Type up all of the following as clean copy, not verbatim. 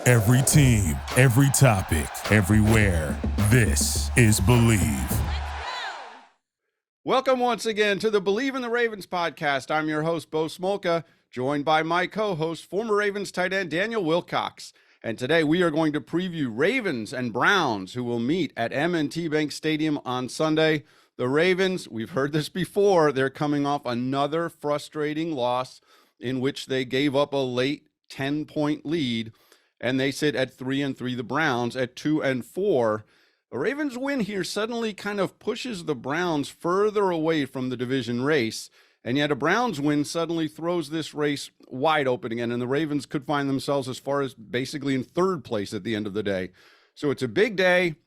Every team, every topic, everywhere. This is Believe. Welcome once again to the Believe in the Ravens podcast. I'm your host, Bo Smolka, joined by my co-host, former Ravens tight end Daniel Wilcox. And today we are going to preview Ravens and Browns, who will meet at M&T Bank Stadium on Sunday. The Ravens, we've heard this before, they're coming off another frustrating loss in which they gave up a late 10-point lead, and they sit at 3-3. The Browns at 2-4. The Ravens win here suddenly kind of pushes the Browns further away from the division race, and yet a Browns win suddenly throws this race wide open again, and the Ravens could find themselves as far as basically in third place at the end of the day. So it's a big day.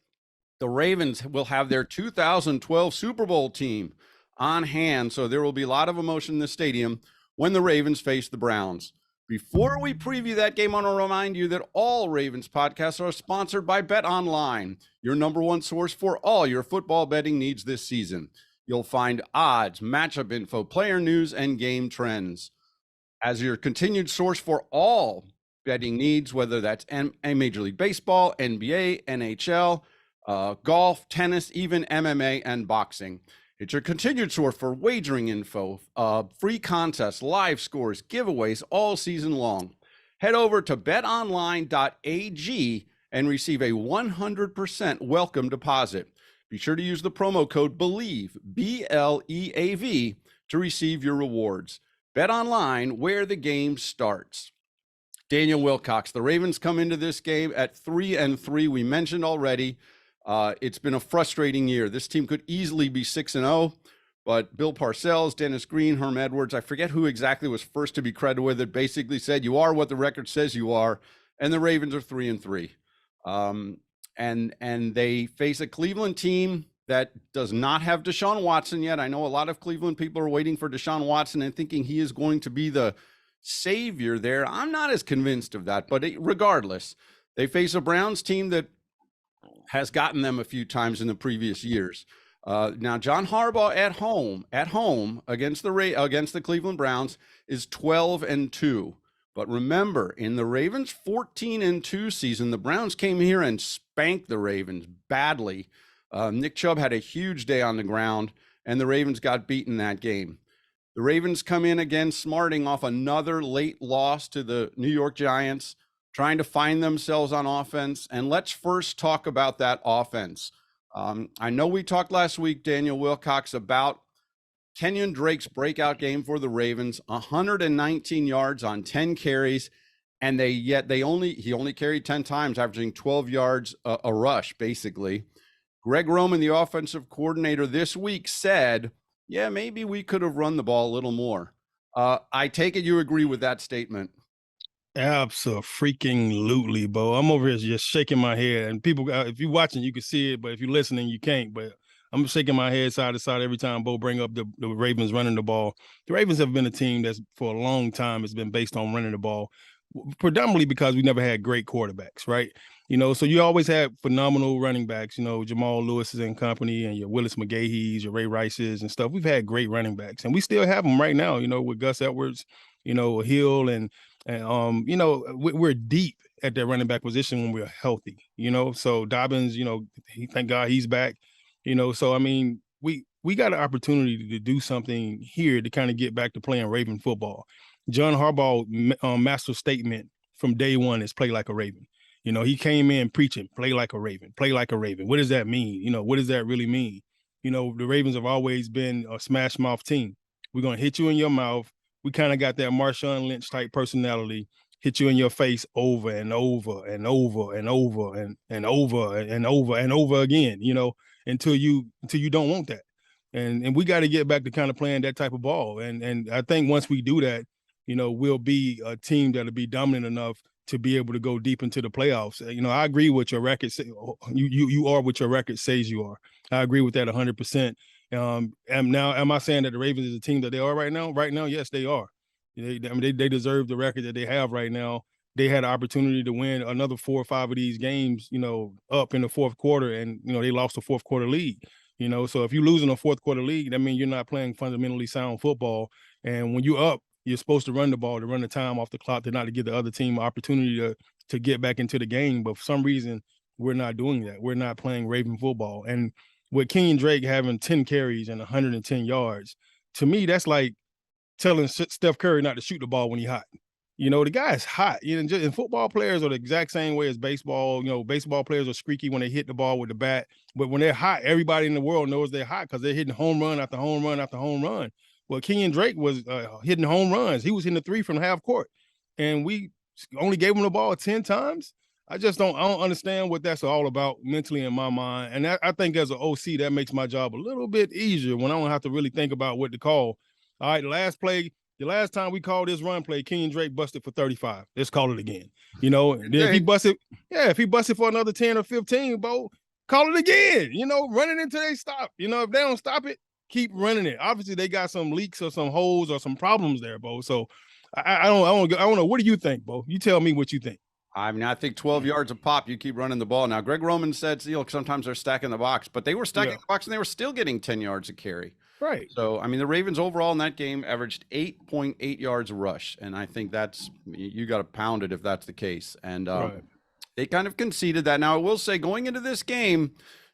The Ravens will have their 2012 Super Bowl team on hand, so there will be a lot of emotion in the stadium when the Ravens face the Browns. Before we preview that game, I want to remind you that all Ravens podcasts are sponsored by BetOnline, your number one source for all your football betting needs this season. You'll find odds, matchup info, player news, and game trends. As your continued source for all betting needs, whether that's Major League Baseball, NBA, NHL, golf, tennis, even MMA and boxing. It's your continued source for wagering info, free contests, live scores, giveaways all season long. Head over to betonline.ag and receive a 100% welcome deposit. Be sure to use the promo code BELIEVE, B-L-E-A-V, to receive your rewards. BetOnline, where the game starts. Daniel Wilcox, the Ravens come into this game at 3-3. We mentioned already. It's been a frustrating year. This team could easily be 6-0, but Bill Parcells, Dennis Green, Herm Edwards, I forget who exactly was first to be credited with it, basically said, you are what the record says you are, and the Ravens are 3-3. And they face a Cleveland team that does not have Deshaun Watson yet. I know a lot of Cleveland people are waiting for Deshaun Watson and thinking he is going to be the savior there. I'm not as convinced of that, but regardless, they face a Browns team that has gotten them a few times in the previous years. Now, John Harbaugh at home against the Cleveland Browns is 12-2. But remember, in the Ravens' 14-2 season, the Browns came here and spanked the Ravens badly. Nick Chubb had a huge day on the ground, and the Ravens got beaten that game. The Ravens come in again, smarting off another late loss to the New York Giants, trying to find themselves on offense. And let's first talk about that offense. I know we talked last week, Daniel Wilcox, about Kenyon Drake's breakout game for the Ravens, 119 yards on 10 carries, and he only carried 10 times, averaging 12 yards a rush, basically. Greg Roman, the offensive coordinator, this week said, yeah, maybe we could have run the ball a little more. I take it you agree with that statement. Absolutely, Bo. I'm over here just shaking my head, and people, if you're watching, you can see it, but if you're listening, you can't. But I'm shaking my head side to side every time Bo bring up the Ravens running the ball. The Ravens have been a team that's for a long time has been based on running the ball, predominantly because we never had great quarterbacks, right? So you always had phenomenal running backs, Jamal Lewis's and company, and your Willis McGahees, your Ray Rices and stuff. We've had great running backs, and we still have them right now, with Gus Edwards, Hill, and we're deep at that running back position when we're healthy, so Dobbins, thank God he's back, so I mean, we got an opportunity to do something here to kind of get back to playing Raven football. John Harbaugh master statement from day one is play like a Raven. He came in preaching, play like a Raven, play like a Raven. What does that mean? What does that really mean? The Ravens have always been a smash mouth team. We're going to hit you in your mouth. We kind of got that Marshawn Lynch type personality, hit you in your face over and over and over and over and over and over and over again, until you don't want that. And we got to get back to kind of playing that type of ball. And I think once we do that, we'll be a team that'll be dominant enough to be able to go deep into the playoffs. I agree with your record. You are what your record says you are. I agree with that 100%. And now, am I saying that the Ravens is a team that they are right now? Right now, yes, they are. They deserve the record that they have right now. They had an opportunity to win another 4 or 5 of these games, up in the fourth quarter, and they lost the fourth quarter lead. So if you lose in a fourth quarter lead, that means you're not playing fundamentally sound football. And when you're up, you're supposed to run the ball, to run the time off the clock, to not to give the other team an opportunity to get back into the game. But for some reason, we're not doing that. We're not playing Raven football. And with Kenyon Drake having 10 carries and 110 yards, to me, that's like telling Steph Curry not to shoot the ball when he's hot. The guy is hot. And football players are the exact same way as baseball. Baseball players are squeaky when they hit the ball with the bat. But when they're hot, everybody in the world knows they're hot because they're hitting home run after home run after home run. Well, Kenyon Drake was hitting home runs. He was hitting the 3 from half court. And we only gave him the ball 10 times. I don't understand what that's all about mentally in my mind. And I think as an OC, that makes my job a little bit easier when I don't have to really think about what to call. All right, the last time we called this run play, Kenyon Drake busted for 35. Let's call it again. And then if he busted for another 10 or 15, Bo, call it again. Run it until they stop. If they don't stop it, keep running it. Obviously, they got some leaks or some holes or some problems there, Bo. So I don't know. What do you think, Bo? You tell me what you think. I mean, I think 12 yards a pop, you keep running the ball. Now, Greg Roman said, sometimes they're stacking the box, but they were stacking the box and they were still getting 10 yards a carry. Right. So, I mean, the Ravens overall in that game averaged 8.8 yards a rush. And I think you got to pound it if that's the case. And they kind of conceded that. Now, I will say going into this game,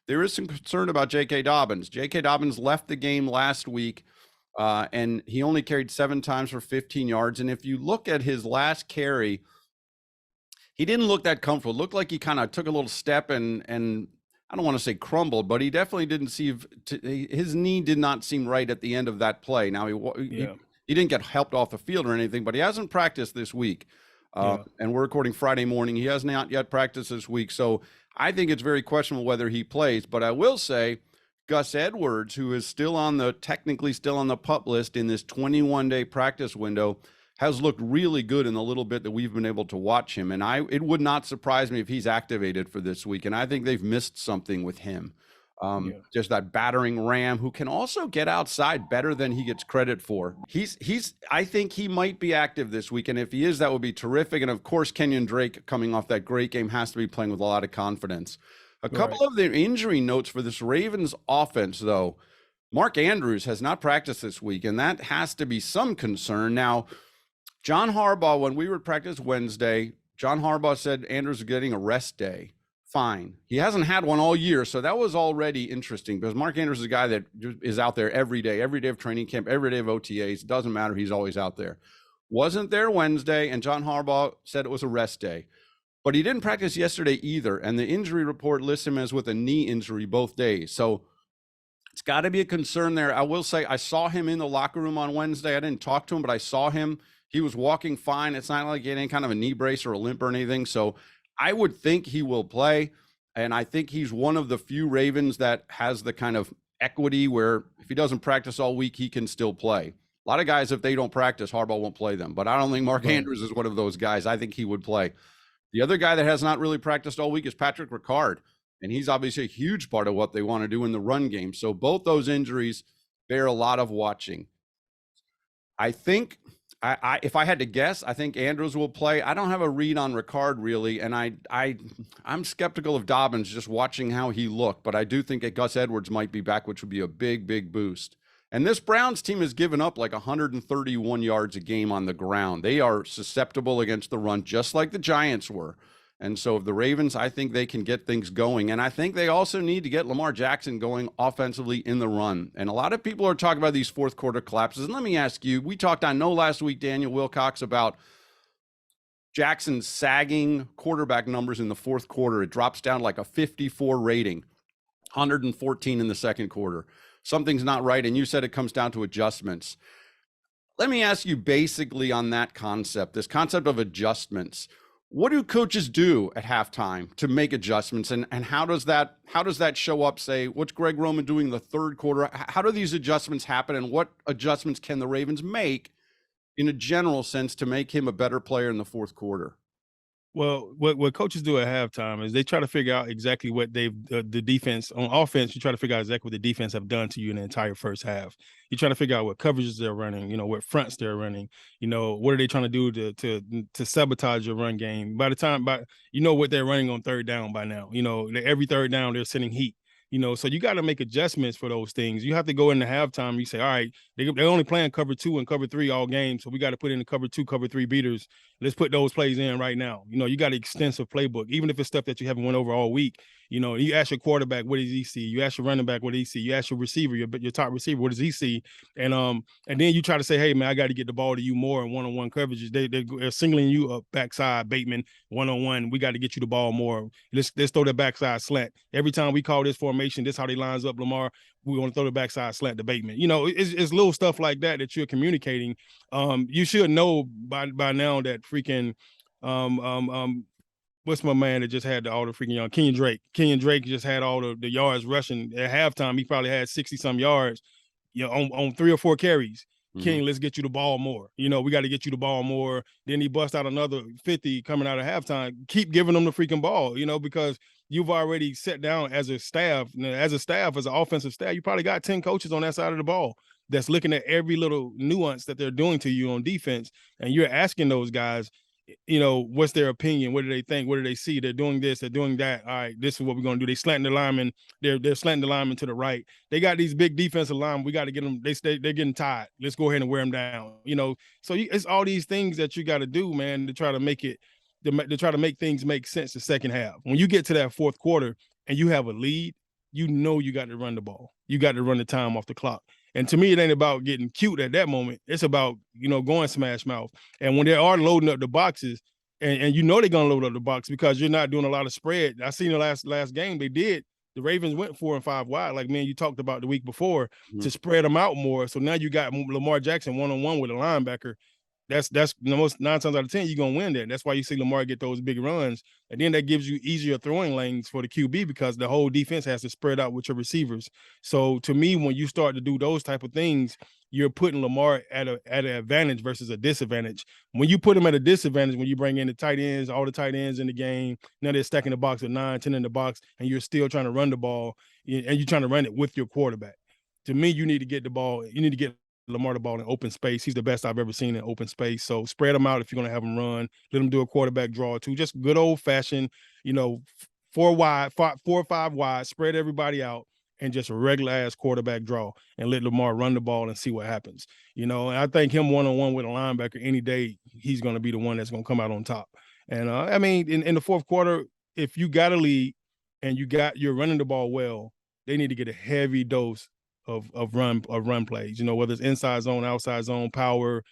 there is some concern about J.K. Dobbins. J.K. Dobbins left the game last week, and he only carried 7 times for 15 yards. And if you look at his last carry, he didn't look that comfortable. It looked like he kind of took a little step and I don't want to say crumbled, but he definitely didn't his knee did not seem right at the end of that play. Now he didn't get helped off the field or anything, but he hasn't practiced this week. And we're recording Friday morning. He has not yet practiced this week. So I think it's very questionable whether he plays, but I will say Gus Edwards, who is technically still on the PUP list in this 21-day practice window, has looked really good in the little bit that we've been able to watch him. And it would not surprise me if he's activated for this week. And I think they've missed something with him. Just that battering ram who can also get outside better than he gets credit for. I think he might be active this week. And if he is, that would be terrific. And of course, Kenyon Drake coming off that great game has to be playing with a lot of confidence. A couple of the injury notes for this Ravens offense, though. Mark Andrews has not practiced this week, and that has to be some concern. Now, John Harbaugh, when we were at practice Wednesday, John Harbaugh said Andrews is getting a rest day. Fine. He hasn't had one all year, so that was already interesting because Mark Andrews is a guy that is out there every day of training camp, every day of OTAs. It doesn't matter. He's always out there. Wasn't there Wednesday, and John Harbaugh said it was a rest day. But he didn't practice yesterday either, and the injury report lists him as with a knee injury both days. So it's got to be a concern there. I will say I saw him in the locker room on Wednesday. I didn't talk to him, but I saw him. He was walking fine. It's not like he had any kind of a knee brace or a limp or anything. So I would think he will play. And I think he's one of the few Ravens that has the kind of equity where if he doesn't practice all week, he can still play. A lot of guys, if they don't practice, Harbaugh won't play them. But I don't think Mark Andrews is one of those guys. I think he would play. The other guy that has not really practiced all week is Patrick Ricard. And he's obviously a huge part of what they want to do in the run game. So both those injuries bear a lot of watching. I think if I had to guess, I think Andrews will play. I don't have a read on Ricard really, and I'm skeptical of Dobbins just watching how he looked, but I do think that Gus Edwards might be back, which would be a big, big boost. And this Browns team has given up like 131 yards a game on the ground. They are susceptible against the run, just like the Giants were. And so if the Ravens, I think they can get things going. And I think they also need to get Lamar Jackson going offensively in the run. And a lot of people are talking about these fourth quarter collapses. And let me ask you, we talked, I know last week, Daniel Wilcox, about Jackson's sagging quarterback numbers in the fourth quarter. It drops down like a 54 rating, 114 in the second quarter. Something's not right. And you said it comes down to adjustments. Let me ask you basically on that concept, this concept of adjustments. What do coaches do at halftime to make adjustments, and how does that show up? Say, what's Greg Roman doing in the third quarter? How do these adjustments happen, and what adjustments can the Ravens make in a general sense to make him a better player in the fourth quarter? Well, what coaches do at halftime is they try to figure out exactly what the defense on offense. You try to figure out exactly what the defense have done to you in the entire first half. You try to figure out what coverages they're running, what fronts they're running, what are they trying to do to sabotage your run game. By what they're running on third down by now. Every third down they're sending heat. So you got to make adjustments for those things. You have to go into halftime. You say, all right, they're only playing cover 2 and cover 3 all game. So we got to put in the cover 2, cover 3 beaters. Let's put those plays in right now. You got an extensive playbook, even if it's stuff that you haven't went over all week. You ask your quarterback, what does he see? You ask your running back, what does he see? You ask your receiver, your top receiver, what does he see? And then you try to say, hey, man, I got to get the ball to you more in one-on-one coverages. They're singling you up backside, Bateman, one-on-one. We got to get you the ball more. Let's throw that backside slant. Every time we call this formation, this how they lines up, Lamar. We want to throw the backside slant to Bateman. It's little stuff like that you're communicating. You should know by now that freaking what's my man that just had all the freaking young Kenyon Drake. Kenyon Drake just had all the yards rushing at halftime. He probably had 60-some yards, on 3 or 4 carries. King, let's get you the ball more. We got to get you the ball more. Then he bust out another 50 coming out of halftime. Keep giving them the freaking ball, because you've already sat down as a staff, as an offensive staff, you probably got 10 coaches on that side of the ball that's looking at every little nuance that they're doing to you on defense. And you're asking those guys, what's their opinion? What do they think? What do they see? They're doing this, they're doing that. All right, this is what we're going to do. They slanting the linemen. They're slanting the linemen to the right. They got these big defensive linemen. We got to get them. They're getting tired. Let's go ahead and wear them down. So it's all these things that you got to do, man, to try to make it, to try to make things make sense the second half. When you get to that fourth quarter and you have a lead, you got to run the ball. You got to run the time off the clock. And to me, it ain't about getting cute at that moment. It's about, going smash mouth. And when they are loading up the boxes, and they're going to load up the box because you're not doing a lot of spread. I seen the last game they did. The Ravens went 4 and 5 wide, like, man, you talked about the week before, to spread them out more. So now you got Lamar Jackson one-on-one with a linebacker. That's the most 9 times out of 10 you're gonna win that. That's why you see Lamar get those big runs, and then that gives you easier throwing lanes for the QB because the whole defense has to spread out with your receivers. So to me, when you start to do those type of things, you're putting Lamar at an advantage versus a disadvantage. When you put him at a disadvantage, when you bring in the tight ends, all the tight ends in the game, now they're stacking the box with 9, 10 in the box, and you're still trying to run the ball, and you're trying to run it with your quarterback. To me, you need to get the ball. You need to get Lamar the ball in open space. He's the best I've ever seen in open space. So spread him out if you're going to have him run. Let him do a quarterback draw too. Just good old fashioned, 4 wide, 4 or 5 wide, spread everybody out and just a regular ass quarterback draw and let Lamar run the ball and see what happens. And I think him one-on-one with a linebacker any day, he's going to be the one that's going to come out on top. And in the fourth quarter, if you got a lead and you're running the ball well, they need to get a heavy dose of run plays, whether it's inside zone, outside zone, power,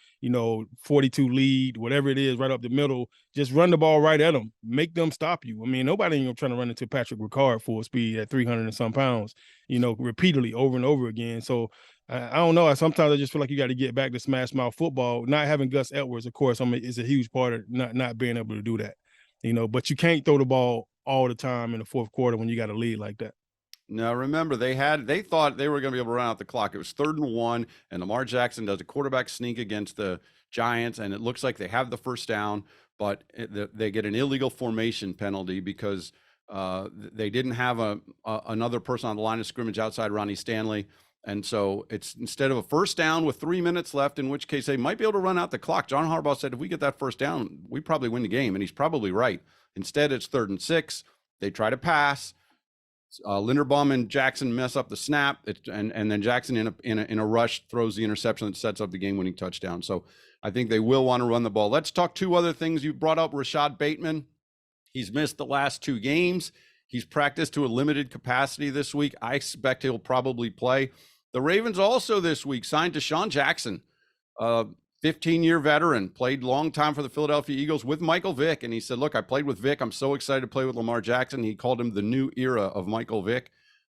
42 lead, whatever it is, right up the middle, just run the ball right at them, make them stop you. I mean, nobody ain't trying to run into Patrick Ricard full speed at 300 and some pounds, repeatedly over and over again. So I don't know. Sometimes I just feel like you got to get back to smash mouth football. Not having Gus Edwards, of course, is a huge part of not being able to do that, but you can't throw the ball all the time in the fourth quarter when you got a lead like that. Now, remember, they thought they were going to be able to run out the clock. It was 3rd and 1, and Lamar Jackson does a quarterback sneak against the Giants, and it looks like they have the first down, but they get an illegal formation penalty because they didn't have another person on the line of scrimmage outside Ronnie Stanley. And so it's instead of a first down with 3 minutes left, in which case they might be able to run out the clock. John Harbaugh said, if we get that first down, we probably win the game, and he's probably right. Instead, it's 3rd and 6. They try to pass. Linderbaum and Jackson mess up the snap, and then Jackson in a rush throws the interception that sets up the game-winning touchdown. So I think they will want to run the ball. Let's talk 2 other things. You brought up Rashad Bateman. He's missed the last 2 games. He's practiced to a limited capacity this week. I expect he'll probably play. The Ravens also this week signed Deshaun Jackson, 15-year veteran, played long time for the Philadelphia Eagles with Michael Vick. And he said, look, I played with Vick. I'm so excited to play with Lamar Jackson. He called him the new era of Michael Vick.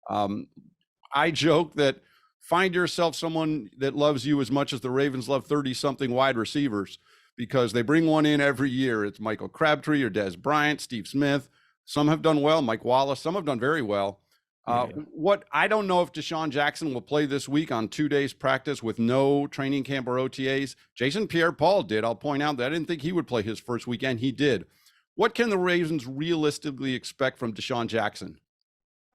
I joke that find yourself someone that loves you as much as the Ravens love 30-something wide receivers, because they bring one in every year. It's Michael Crabtree or Dez Bryant, Steve Smith. Some have done well, Mike Wallace. Some have done very well. What I don't know if Deshaun Jackson will play this week on 2 days practice with no training camp or OTAs. Jason Pierre-Paul did. I'll point out that I didn't think he would play his first weekend. He did. What can the Ravens realistically expect from Deshaun Jackson?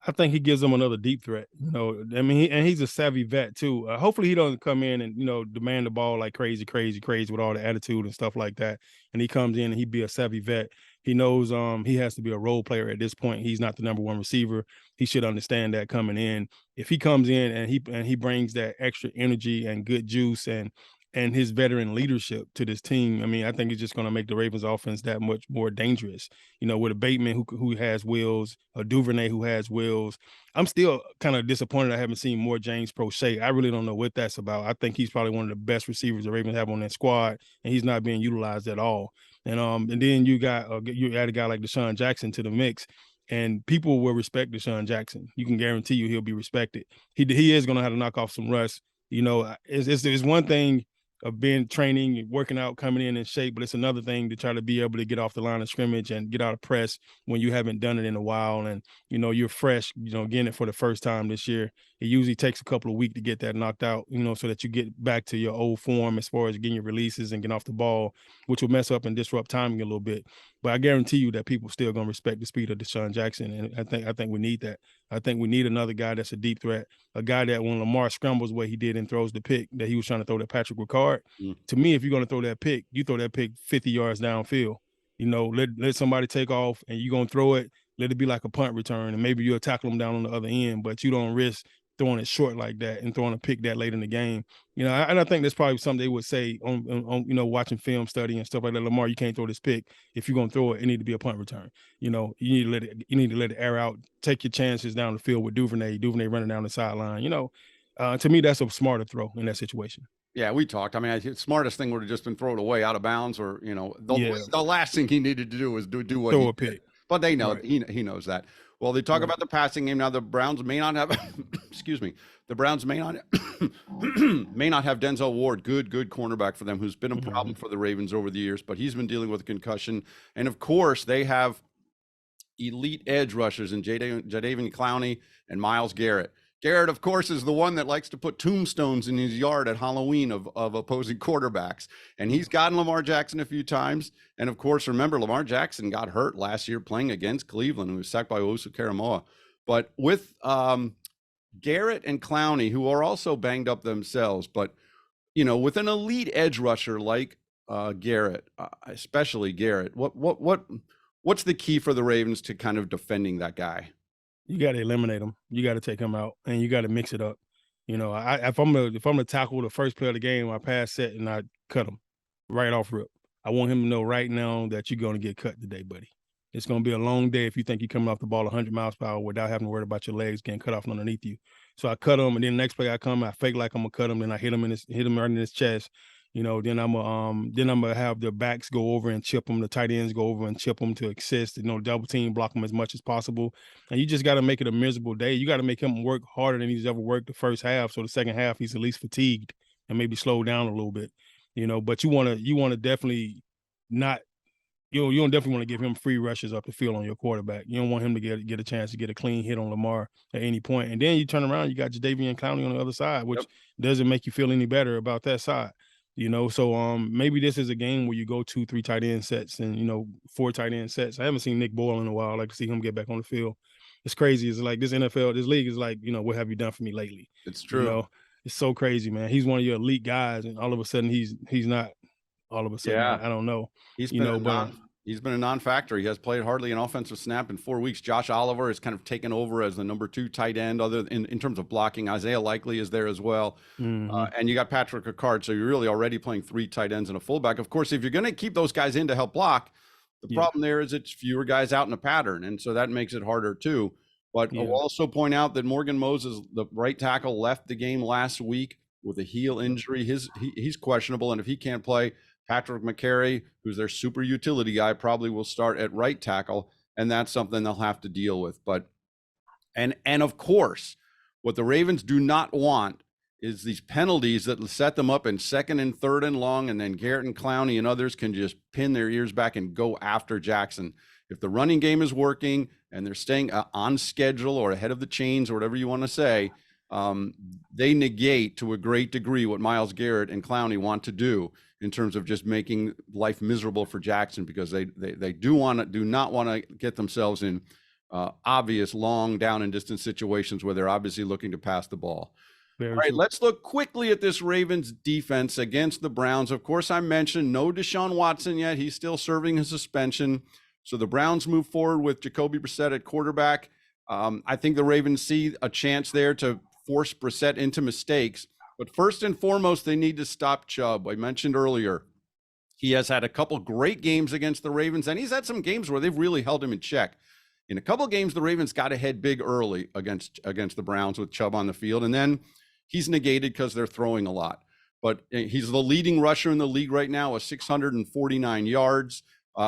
I think he gives them another deep threat. He's a savvy vet too. Hopefully he doesn't come in and, demand the ball like crazy with all the attitude and stuff like that. And he comes in and he be a savvy vet. He knows he has to be a role player at this point. He's not the number one receiver. He should understand that coming in. If he comes in and he brings that extra energy and good juice and his veteran leadership to this team, I mean, I think it's just going to make the Ravens offense that much more dangerous. You know, with a Bateman who has wheels, a Duvernay who has wheels. I'm still kind of disappointed I haven't seen more James Prochet. I really don't know what that's about. I think he's probably one of the best receivers the Ravens have on that squad, and he's not being utilized at all. And then you add a guy like Deshaun Jackson to the mix, and people will respect Deshaun Jackson. You can guarantee you he'll be respected. He is going to have to knock off some rust. You know, it's one thing of being training, working out, coming in shape, but it's another thing to try to be able to get off the line of scrimmage and get out of press when you haven't done it in a while, and you know you're fresh, you know, getting it for the first time this year. It usually takes a couple of weeks to get that knocked out, you know, so that you get back to your old form as far as getting your releases and getting off the ball, which will mess up and disrupt timing a little bit. But I guarantee you that people still gonna respect the speed of Deshaun Jackson, and I think we need that. I think we need another guy that's a deep threat, a guy that when Lamar scrambles what he did and throws the pick that he was trying to throw to Patrick Ricard. To me, if you're going to throw that pick, you throw that pick 50 yards downfield. You know, let somebody take off and you're going to throw it. Let it be like a punt return, and maybe you'll tackle them down on the other end, but you don't risk throwing it short like that and throwing a pick that late in the game. You know, and I think that's probably something they would say on you know, watching film study and stuff like that. Lamar, you can't throw this pick. If you're going to throw it, it need to be a punt return. You know, you need to let it air out. Take your chances down the field with Duvernay running down the sideline. You know, to me, that's a smarter throw in that situation. Yeah, we talked. I mean, the smartest thing would have just been throw it away out of bounds, or you know, the last thing he needed to do was do what throw a pick. But they know, right. He knows that. Well, they talk about the passing game now. The Browns may not have, excuse me, the Browns may not may not have Denzel Ward, good cornerback for them, who's been a problem for the Ravens over the years, but he's been dealing with a concussion. And of course, they have elite edge rushers in Jadeveon Clowney and Myles Garrett. Garrett, of course, is the one that likes to put tombstones in his yard at Halloween of opposing quarterbacks. And he's gotten Lamar Jackson a few times. And, of course, remember, Lamar Jackson got hurt last year playing against Cleveland and was sacked by Owusu Karamoah. But with Garrett and Clowney, who are also banged up themselves, but, you know, with an elite edge rusher like Garrett, especially Garrett, what's the key for the Ravens to kind of defending that guy? You got to eliminate him. You got to take him out, and you got to mix it up. You know, if I'm gonna tackle the first play of the game, I pass set and I cut him right off rip. I want him to know right now that you're gonna get cut today, buddy. It's gonna be a long day if you think you're coming off the ball 100 miles per hour without having to worry about your legs getting cut off underneath you. So I cut him, and then the next play I fake like I'm gonna cut him, then I hit him right in his chest. You know, then I'm gonna have the backs go over and chip them, the tight ends go over and chip them to assist, you know, double team, block them as much as possible. And you just got to make it a miserable day. You got to make him work harder than he's ever worked the first half. So the second half, he's at least fatigued and maybe slow down a little bit, you know, but you want to definitely not, you don't definitely want to give him free rushes up the field on your quarterback. You don't want him to get a chance to get a clean hit on Lamar at any point. And then you turn around, you got Jadeveon Clowney on the other side, which doesn't make you feel any better about that side. You know, so maybe this is a game where you go 2-3 tight end sets and, you know, 4 tight end sets. I haven't seen Nick Boyle in a while. I like to see him get back on the field. It's crazy. It's like this league is like, you know, what have you done for me lately? It's true. You know, it's so crazy, man. He's one of your elite guys, and all of a sudden he's not. All of a sudden, I don't know. He's been a non-factor. He has played hardly an offensive snap in 4 weeks. Josh Oliver has kind of taken over as the number 2 tight end, other in terms of blocking. Isaiah Likely is there as well. And you got Patrick Ricard. So you're really already playing 3 tight ends and a fullback. Of course, if you're going to keep those guys in to help block, the problem there is it's fewer guys out in a pattern. And so that makes it harder too. But I'll also point out that Morgan Moses, the right tackle, left the game last week with a heel injury. He's questionable. And if he can't play, Patrick McCary, who's their super utility guy, probably will start at right tackle, and that's something they'll have to deal with. But and of course, what the Ravens do not want is these penalties that set them up in 2nd and 3rd and long, and then Garrett and Clowney and others can just pin their ears back and go after Jackson. If the running game is working and they're staying on schedule or ahead of the chains or whatever you want to say, they negate to a great degree what Myles Garrett and Clowney want to do in terms of just making life miserable for Jackson, because they do not want to get themselves in obvious long down and distance situations where they're obviously looking to pass the ball. All right, let's look quickly at this Ravens defense against the Browns. Of course, I mentioned no Deshaun Watson yet. He's still serving his suspension. So the Browns move forward with Jacoby Brissett at quarterback. I think the Ravens see a chance there to force Brissett into mistakes. But first and foremost, they need to stop Chubb. I mentioned earlier, he has had a couple great games against the Ravens, and he's had some games where they've really held him in check. In a couple of games, the Ravens got ahead big early against the Browns with Chubb on the field, and then he's negated because they're throwing a lot. But he's the leading rusher in the league right now with 649 yards.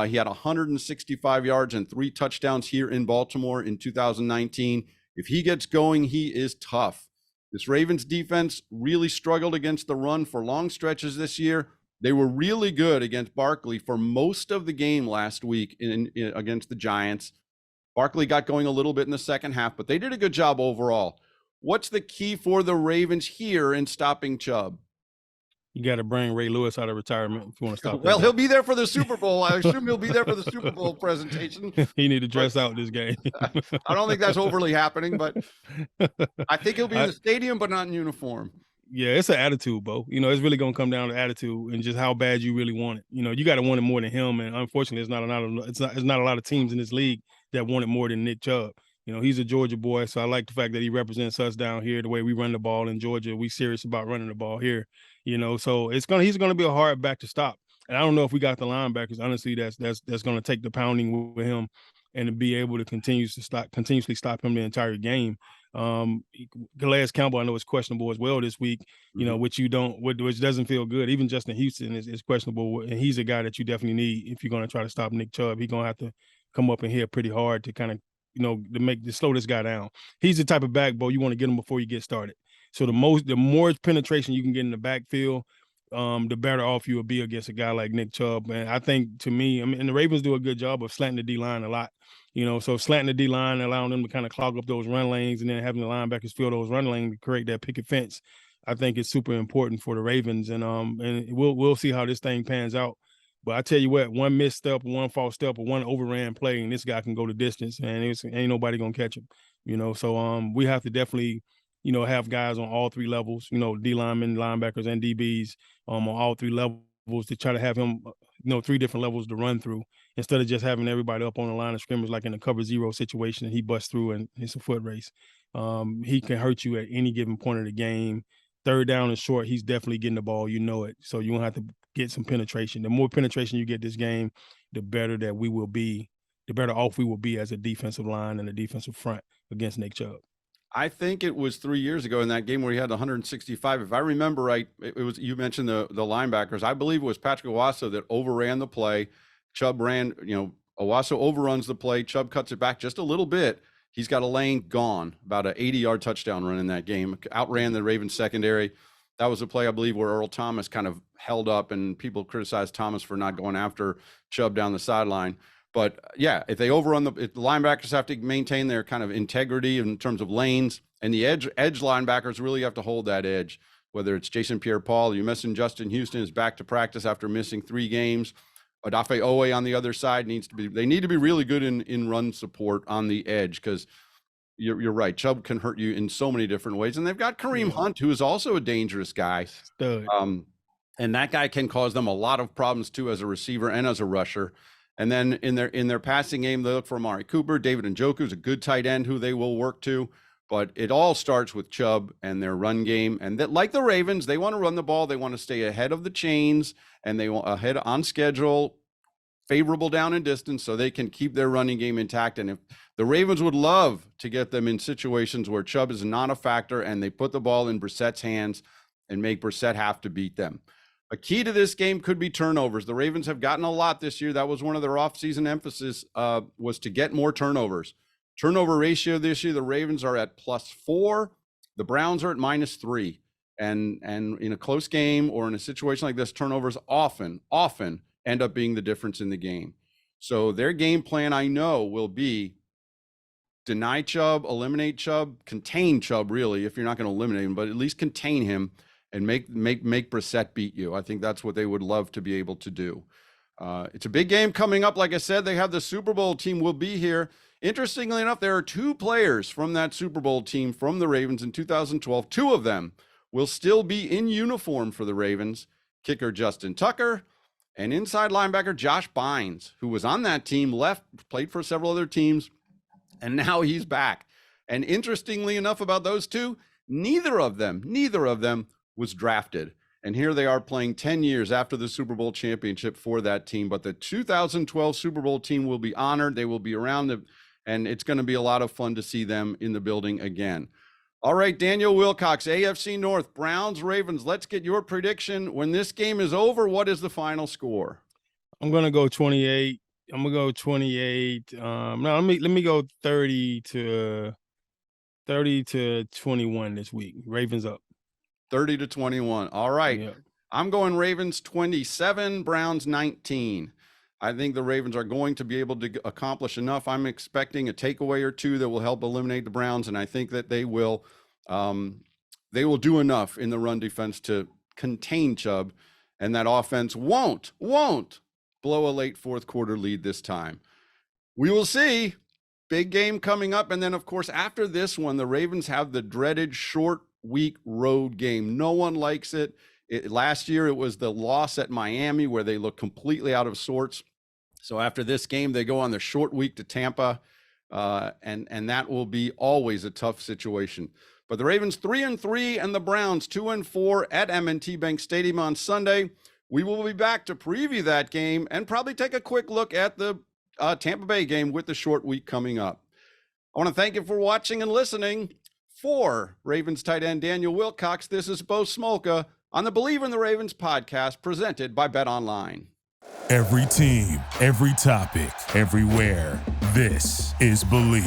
He had 165 yards and 3 touchdowns here in Baltimore in 2019. If he gets going, he is tough. This Ravens defense really struggled against the run for long stretches this year. They were really good against Barkley for most of the game last week against the Giants. Barkley got going a little bit in the second half, but they did a good job overall. What's the key for the Ravens here in stopping Chubb? You got to bring Ray Lewis out of retirement if you want to stop. Well, he'll be there for the Super Bowl. I assume he'll be there for the Super Bowl presentation. He need to dress out this game. I don't think that's overly happening, but I think he'll be in the stadium, but not in uniform. Yeah, it's an attitude, Bo. It's really going to come down to attitude and just how bad you really want it. You got to want it more than him. And unfortunately, it's not a lot of teams in this league that want it more than Nick Chubb. He's a Georgia boy, so I like the fact that he represents us down here. The way we run the ball in Georgia, we serious about running the ball here. So he's gonna be a hard back to stop. And I don't know if we got the linebackers. Honestly, that's gonna take the pounding with him and to be able to continuously stop him the entire game. Calais Campbell, I know, is questionable as well this week. Which doesn't feel good. Even Justin Houston is questionable, and he's a guy that you definitely need if you're gonna try to stop Nick Chubb. He's gonna have to come up in here pretty hard to kind of to slow this guy down. He's the type of back, Bo, you want to get him before you get started. So the more penetration you can get in the backfield, the better off you will be against a guy like Nick Chubb. And I think, to me, and the Ravens do a good job of slanting the D-line a lot. So slanting the D-line, allowing them to kind of clog up those run lanes, and then having the linebackers fill those run lanes to create that picket fence, I think is super important for the Ravens. And we'll see how this thing pans out. But I tell you what, one misstep, one false step, or one overran play, and this guy can go the distance, and ain't nobody gonna catch him. So we have to definitely, have guys on all 3 levels, D linemen, linebackers, and DBs on all 3 levels to try to have him, 3 different levels to run through instead of just having everybody up on the line of scrimmage like in a cover 0 situation and he busts through and it's a foot race. He can hurt you at any given point of the game. 3rd down and short, he's definitely getting the ball. It. So you won't have to get some penetration. The more penetration you get this game, the better that we will be, the better off we will be as a defensive line and a defensive front against Nick Chubb. I think it was 3 years ago in that game where he had 165. If I remember right, it was, you mentioned the linebackers. I believe it was Patrick Owasso that overran the play. Chubb ran, Owasso overruns the play. Chubb cuts it back just a little bit. He's got a lane gone, about an 80-yard touchdown run in that game. Outran the Ravens secondary. That was a play, I believe, where Earl Thomas kind of held up, and people criticized Thomas for not going after Chubb down the sideline. But yeah, if they overrun if the linebackers have to maintain their kind of integrity in terms of lanes, and the edge linebackers really have to hold that edge, whether it's Jason Pierre-Paul, you mentioned Justin Houston is back to practice after missing 3 games. Odafe Owe on the other side they need to be really good in run support on the edge, because you're right. Chubb can hurt you in so many different ways. And they've got Kareem Hunt, who is also a dangerous guy. And that guy can cause them a lot of problems too, as a receiver and as a rusher. And then in their passing game, they look for Amari Cooper. David Njoku is a good tight end who they will work to. But it all starts with Chubb and their run game. And that, like the Ravens, they want to run the ball. They want to stay ahead of the chains, and they want ahead on schedule, favorable down and distance, so they can keep their running game intact. And if the Ravens would love to get them in situations where Chubb is not a factor and they put the ball in Brissett's hands and make Brissett have to beat them. A key to this game could be turnovers. The Ravens have gotten a lot this year. That was one of their offseason emphasis, was to get more turnovers. Turnover ratio this year, the Ravens are at +4. The Browns are at -3. And in a close game or in a situation like this, turnovers often end up being the difference in the game. So their game plan, I know, will be deny Chubb, eliminate Chubb, contain Chubb, really, if you're not going to eliminate him, but at least contain him and make Brissett beat you. I think that's what they would love to be able to do. It's a big game coming up. Like I said, they have the Super Bowl team will be here. Interestingly enough, there are 2 players from that Super Bowl team from the Ravens in 2012. 2 of them will still be in uniform for the Ravens. Kicker Justin Tucker And inside linebacker Josh Bynes, who was on that team, left, played for several other teams, and now he's back. And interestingly enough about those two, neither of them was drafted. And here they are playing 10 years after the Super Bowl championship for that team. But the 2012 Super Bowl team will be honored. They will be around, and it's going to be a lot of fun to see them in the building again. All right, Daniel Wilcox, AFC North, Browns, Ravens. Let's get your prediction. When this game is over, what is the final score? I'm going to go 28. I'm going to go 28. No, let me go 30 to 21 this week. Ravens up. 30-21. All right. Yeah. I'm going Ravens 27, Browns 19. I think the Ravens are going to be able to accomplish enough. I'm expecting a takeaway or two that will help eliminate the Browns, and I think that they will do enough in the run defense to contain Chubb, and that offense won't blow a late fourth quarter lead this time. We will see. Big game coming up, and then, of course, after this one, the Ravens have the dreaded short week road game. No one likes it. Last year, it was the loss at Miami where they looked completely out of sorts. So after this game, they go on the short week to Tampa, and that will be always a tough situation. But the Ravens 3-3 and the Browns 2-4 at M&T Bank Stadium on Sunday. We will be back to preview that game and probably take a quick look at the Tampa Bay game with the short week coming up. I want to thank you for watching and listening. For Ravens tight end Daniel Wilcox, this is Bo Smolka on the Believe in the Ravens podcast presented by BetOnline. Every team, every topic, everywhere. This is Believe.